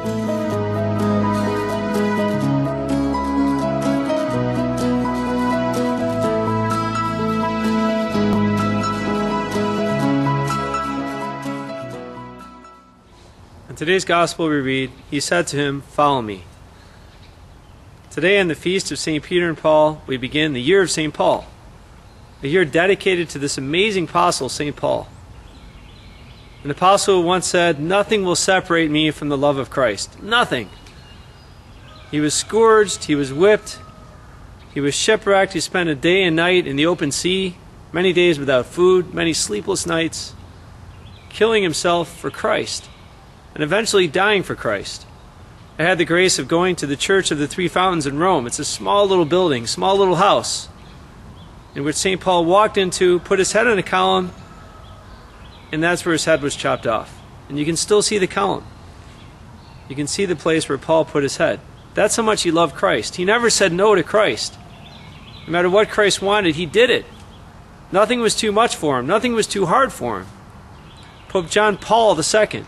In today's Gospel we read, he said to him, "Follow me." Today on the feast of St. Peter and Paul, we begin the year of St. Paul, a year dedicated to this amazing apostle, St. Paul. An apostle who once said, "Nothing will separate me from the love of Christ." Nothing. He was scourged, he was whipped, he was shipwrecked, he spent a day and night in the open sea, many days without food, many sleepless nights, killing himself for Christ, and eventually dying for Christ. I had the grace of going to the Church of the Three Fountains in Rome. It's a small little building, small little house, in which St. Paul walked into, put his head on a column, and that's where his head was chopped off. And you can still see the column. You can see the place where Paul put his head. That's how much he loved Christ. He never said no to Christ. No matter what Christ wanted, he did it. Nothing was too much for him. Nothing was too hard for him. Pope John Paul II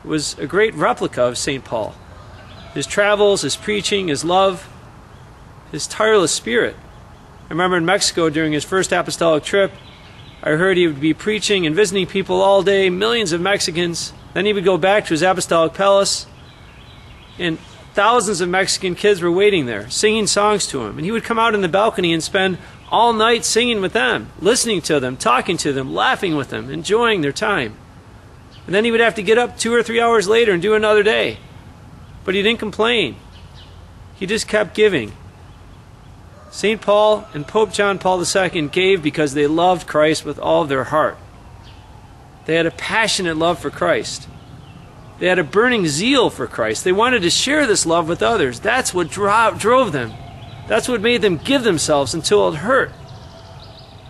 was a great replica of St. Paul. His travels, his preaching, his love, his tireless spirit. I remember in Mexico during his first apostolic trip, I heard he would be preaching and visiting people all day, millions of Mexicans. Then he would go back to his apostolic palace, and thousands of Mexican kids were waiting there, singing songs to him. And he would come out on the balcony and spend all night singing with them, listening to them, talking to them, laughing with them, enjoying their time. And then he would have to get up 2 or 3 hours later and do another day. But he didn't complain. He just kept giving. St. Paul and Pope John Paul II gave because they loved Christ with all of their heart. They had a passionate love for Christ. They had a burning zeal for Christ. They wanted to share this love with others. That's what drove them. That's what made them give themselves until it hurt.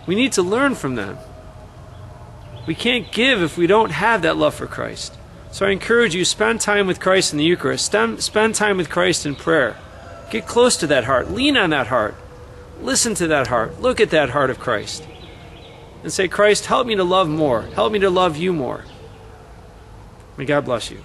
We need to learn from them. We can't give if we don't have that love for Christ. So I encourage you, spend time with Christ in the Eucharist. Spend time with Christ in prayer. Get close to that heart. Lean on that heart. Listen to that heart. Look at that heart of Christ. And say, Christ, help me to love more. Help me to love you more. May God bless you.